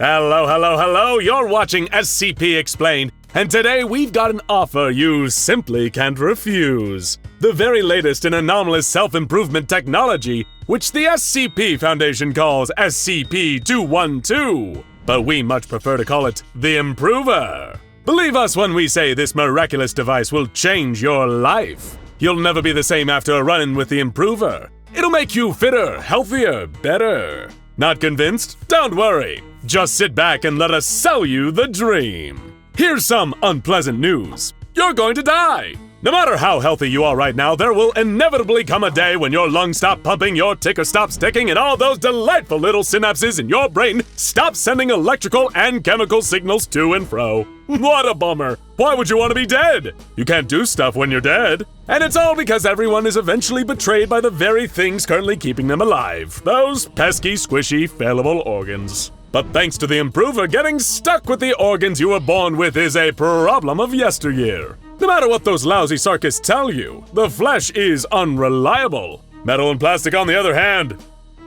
Hello, hello, hello! You're watching SCP Explained, and today we've got an offer you simply can't refuse. The very latest in anomalous self-improvement technology, which the SCP Foundation calls SCP-212, but we much prefer to call it the Improver. Believe us when we say this miraculous device will change your life. You'll never be the same after a run-in with the Improver. It'll make you fitter, healthier, better. Not convinced? Don't worry. Just sit back and let us sell you the dream. Here's some unpleasant news. You're going to die. No matter how healthy you are right now, there will inevitably come a day when your lungs stop pumping, your ticker stops ticking, and all those delightful little synapses in your brain stop sending electrical and chemical signals to and fro. What a bummer. Why would you want to be dead? You can't do stuff when you're dead. And it's all because everyone is eventually betrayed by the very things currently keeping them alive. Those pesky, squishy, fallible organs. But thanks to the Improver, getting stuck with the organs you were born with is a problem of yesteryear. No matter what those lousy sarkists tell you, the flesh is unreliable. Metal and plastic, on the other hand,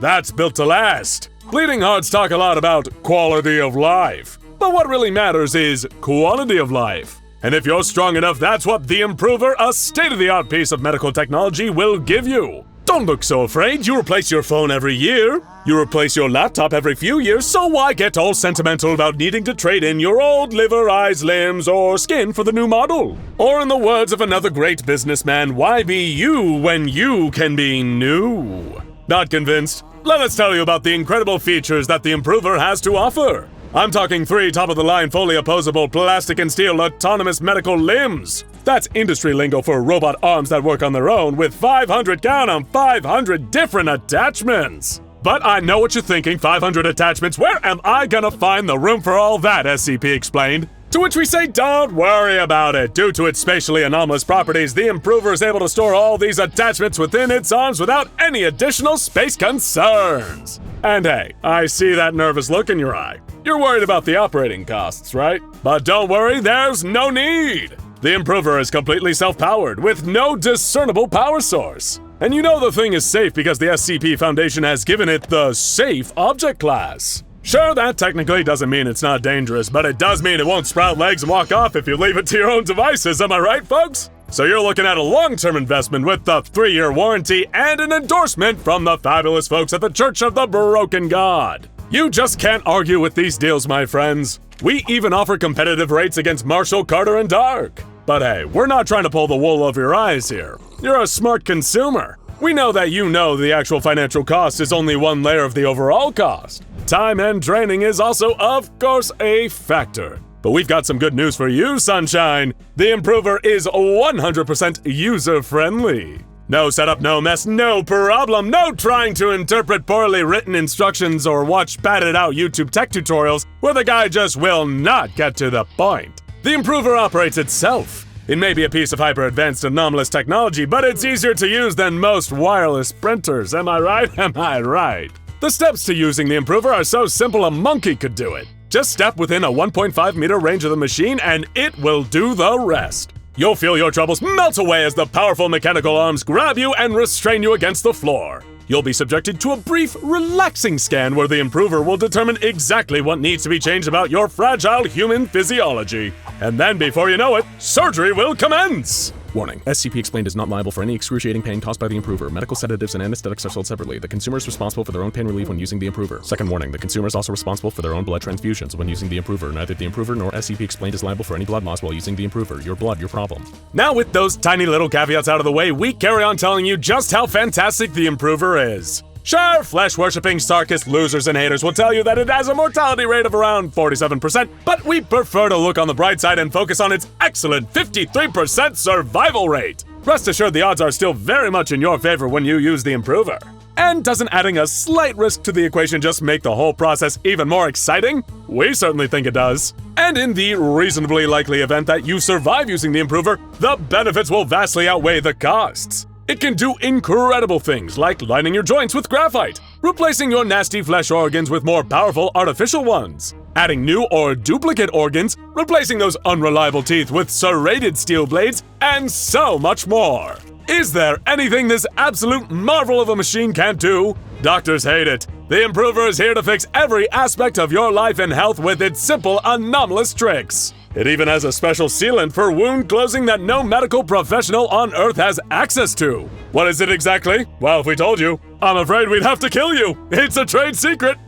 that's built to last. Bleeding hearts talk a lot about quality of life. But what really matters is quality of life. And if you're strong enough, that's what the Improver, a state-of-the-art piece of medical technology, will give you. Don't look so afraid. You replace your phone every year. You replace your laptop every few years, so why get all sentimental about needing to trade in your old liver, eyes, limbs, or skin for the new model? Or in the words of another great businessman, why be you when you can be new? Not convinced? Let us tell you about the incredible features that the Improver has to offer. I'm talking 3 top-of-the-line fully opposable plastic and steel autonomous medical limbs. That's industry lingo for robot arms that work on their own with 500 different attachments. But I know what you're thinking, 500 attachments, where am I gonna find the room for all that, SCP Explained? To which we say, don't worry about it. Due to its spatially anomalous properties, the Improver is able to store all these attachments within its arms without any additional space concerns. And hey, I see that nervous look in your eye. You're worried about the operating costs, right? But don't worry, there's no need. The Improver is completely self-powered with no discernible power source. And you know the thing is safe because the SCP Foundation has given it the Safe Object class. Sure, that technically doesn't mean it's not dangerous, but it does mean it won't sprout legs and walk off if you leave it to your own devices, am I right, folks? So you're looking at a long-term investment with the 3-year warranty and an endorsement from the fabulous folks at the Church of the Broken God. You just can't argue with these deals, my friends. We even offer competitive rates against Marshall, Carter, and Dark. But hey, we're not trying to pull the wool over your eyes here. You're a smart consumer. We know that you know the actual financial cost is only one layer of the overall cost. Time and training is also, of course, a factor. But we've got some good news for you, sunshine. The Improver is 100% user-friendly. No setup, no mess, no problem, no trying to interpret poorly written instructions or watch padded-out YouTube tech tutorials where the guy just will not get to the point. The Improver operates itself. It may be a piece of hyper-advanced anomalous technology, but it's easier to use than most wireless printers, am I right? Am I right? The steps to using the Improver are so simple a monkey could do it. Just step within a 1.5 meter range of the machine and it will do the rest. You'll feel your troubles melt away as the powerful mechanical arms grab you and restrain you against the floor. You'll be subjected to a brief, relaxing scan where the Improver will determine exactly what needs to be changed about your fragile human physiology. And then, before you know it, surgery will commence! Warning, SCP Explained is not liable for any excruciating pain caused by the Improver. Medical sedatives and anesthetics are sold separately. The consumer is responsible for their own pain relief when using the Improver. Second warning, the consumer is also responsible for their own blood transfusions when using the Improver. Neither the Improver nor SCP Explained is liable for any blood loss while using the Improver. Your blood, your problem. Now with those tiny little caveats out of the way, we carry on telling you just how fantastic the Improver is. Sure, flesh-worshipping sarcist losers and haters will tell you that it has a mortality rate of around 47%, but we prefer to look on the bright side and focus on its excellent 53% survival rate. Rest assured the odds are still very much in your favor when you use the Improver. And doesn't adding a slight risk to the equation just make the whole process even more exciting? We certainly think it does. And in the reasonably likely event that you survive using the Improver, the benefits will vastly outweigh the costs. It can do incredible things like lining your joints with graphite, replacing your nasty flesh organs with more powerful artificial ones, adding new or duplicate organs, replacing those unreliable teeth with serrated steel blades, and so much more. Is there anything this absolute marvel of a machine can't do? Doctors hate it. The Improver is here to fix every aspect of your life and health with its simple, anomalous tricks. It even has a special sealant for wound closing that no medical professional on Earth has access to. What is it exactly? Well, if we told you, I'm afraid we'd have to kill you. It's a trade secret.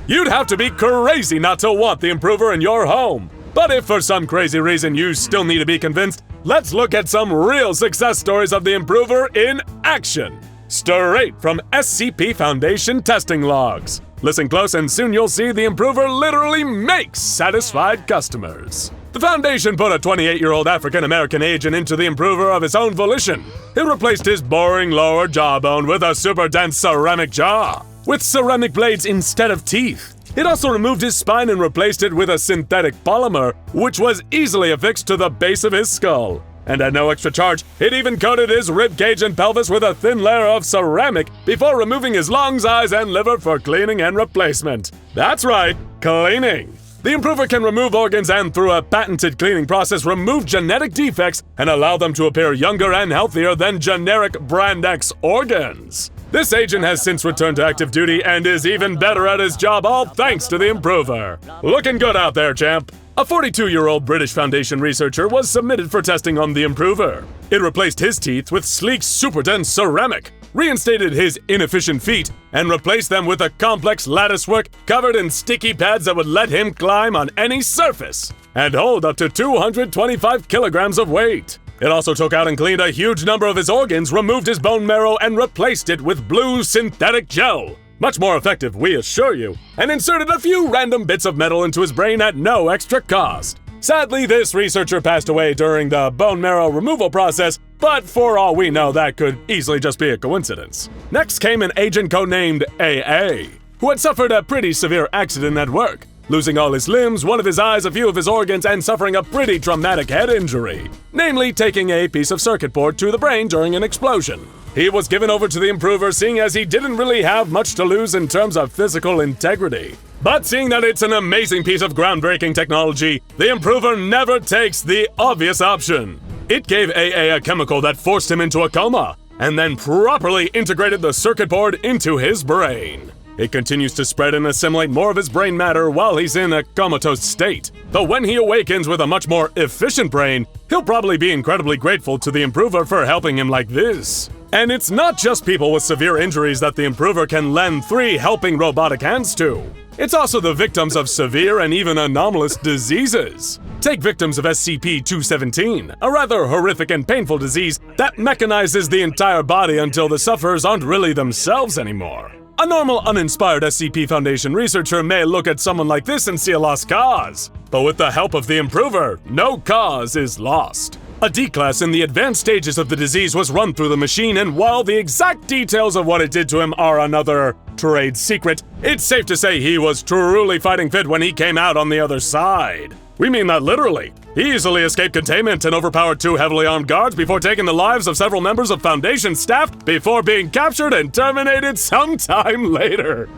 You'd have to be crazy not to want the Improver in your home. But if for some crazy reason you still need to be convinced, let's look at some real success stories of the Improver in action. Straight from SCP Foundation testing logs. Listen close and soon you'll see the Improver literally makes satisfied customers. The Foundation put a 28-year-old African-American agent into the Improver of his own volition. It replaced his boring lower jawbone with a super dense ceramic jaw, with ceramic blades instead of teeth. It also removed his spine and replaced it with a synthetic polymer, which was easily affixed to the base of his skull. And at no extra charge, it even coated his ribcage and pelvis with a thin layer of ceramic before removing his lungs, eyes, and liver for cleaning and replacement. That's right, cleaning. The Improver can remove organs and, through a patented cleaning process, remove genetic defects and allow them to appear younger and healthier than generic Brand X organs. This agent has since returned to active duty and is even better at his job, all thanks to the Improver. Looking good out there, champ. A 42-year-old British Foundation researcher was submitted for testing on the Improver. It replaced his teeth with sleek, super dense ceramic, reinstated his inefficient feet, and replaced them with a complex latticework covered in sticky pads that would let him climb on any surface and hold up to 225 kilograms of weight. It also took out and cleaned a huge number of his organs, removed his bone marrow, and replaced it with blue synthetic gel. Much more effective, we assure you, and inserted a few random bits of metal into his brain at no extra cost. Sadly, this researcher passed away during the bone marrow removal process, but for all we know, that could easily just be a coincidence. Next came an agent codenamed AA, who had suffered a pretty severe accident at work, losing all his limbs, one of his eyes, a few of his organs, and suffering a pretty traumatic head injury, namely taking a piece of circuit board to the brain during an explosion. He was given over to the Improver, seeing as he didn't really have much to lose in terms of physical integrity. But seeing that it's an amazing piece of groundbreaking technology, the Improver never takes the obvious option. It gave AA a chemical that forced him into a coma, and then properly integrated the circuit board into his brain. It continues to spread and assimilate more of his brain matter while he's in a comatose state. Though when he awakens with a much more efficient brain, he'll probably be incredibly grateful to the Improver for helping him like this. And it's not just people with severe injuries that the Improver can lend 3 helping robotic hands to. It's also the victims of severe and even anomalous diseases. Take victims of SCP-217, a rather horrific and painful disease that mechanizes the entire body until the sufferers aren't really themselves anymore. A normal, uninspired SCP Foundation researcher may look at someone like this and see a lost cause. But with the help of the Improver, no cause is lost. A D-class in the advanced stages of the disease was run through the machine, and while the exact details of what it did to him are another trade secret, it's safe to say he was truly fighting fit when he came out on the other side. We mean that literally. He easily escaped containment and overpowered 2 heavily armed guards before taking the lives of several members of Foundation staff before being captured and terminated sometime later.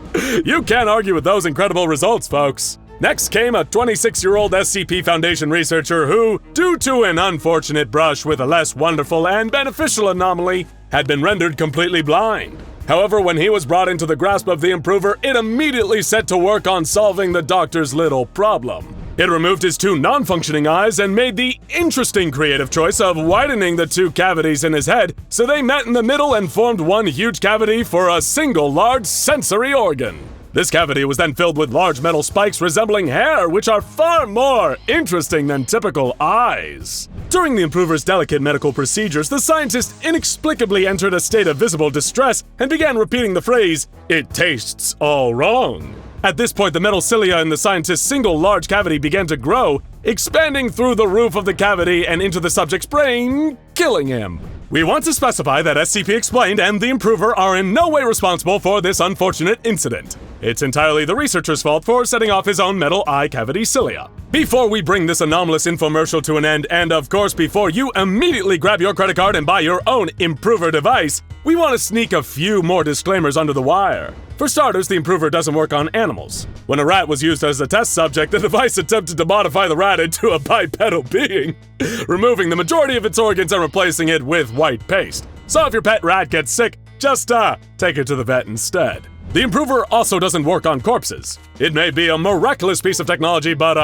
You can't argue with those incredible results, folks. Next came a 26-year-old SCP Foundation researcher who, due to an unfortunate brush with a less wonderful and beneficial anomaly, had been rendered completely blind. However, when he was brought into the grasp of the Improver, it immediately set to work on solving the doctor's little problem. It removed his 2 non-functioning eyes and made the interesting creative choice of widening the 2 cavities in his head so they met in the middle and formed one huge cavity for a single large sensory organ. This cavity was then filled with large metal spikes resembling hair, which are far more interesting than typical eyes. During the Improver's delicate medical procedures, the scientist inexplicably entered a state of visible distress and began repeating the phrase, "It tastes all wrong." At this point, the metal cilia in the scientist's single large cavity began to grow, expanding through the roof of the cavity and into the subject's brain, killing him. We want to specify that SCP Explained and the Improver are in no way responsible for this unfortunate incident. It's entirely the researcher's fault for setting off his own metal eye cavity cilia. Before we bring this anomalous infomercial to an end, and of course before you immediately grab your credit card and buy your own Improver device, we want to sneak a few more disclaimers under the wire. For starters, the Improver doesn't work on animals. When a rat was used as a test subject, the device attempted to modify the rat into a bipedal being, removing the majority of its organs and replacing it with white paste. So if your pet rat gets sick, just take it to the vet instead. The Improver also doesn't work on corpses. It may be a miraculous piece of technology, but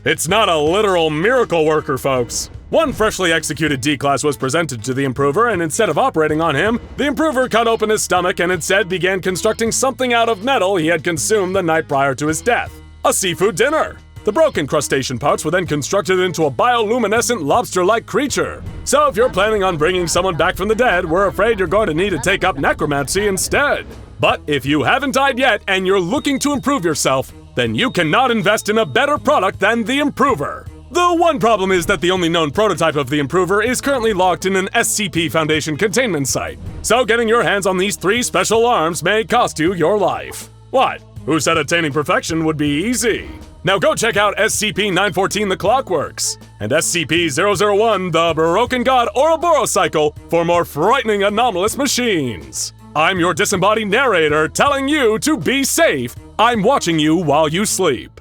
it's not a literal miracle worker, folks. One freshly executed D-Class was presented to the Improver, and instead of operating on him, the Improver cut open his stomach and instead began constructing something out of metal he had consumed the night prior to his death. A seafood dinner! The broken crustacean parts were then constructed into a bioluminescent lobster-like creature. So if you're planning on bringing someone back from the dead, we're afraid you're going to need to take up necromancy instead. But if you haven't died yet and you're looking to improve yourself, then you cannot invest in a better product than the Improver. The one problem is that the only known prototype of the Improver is currently locked in an SCP Foundation containment site. So getting your hands on these 3 special arms may cost you your life. What? Who said attaining perfection would be easy? Now go check out SCP-914 The Clockworks and SCP-001 The Broken God Ouroboros Cycle for more frightening anomalous machines. I'm your disembodied narrator telling you to be safe. I'm watching you while you sleep.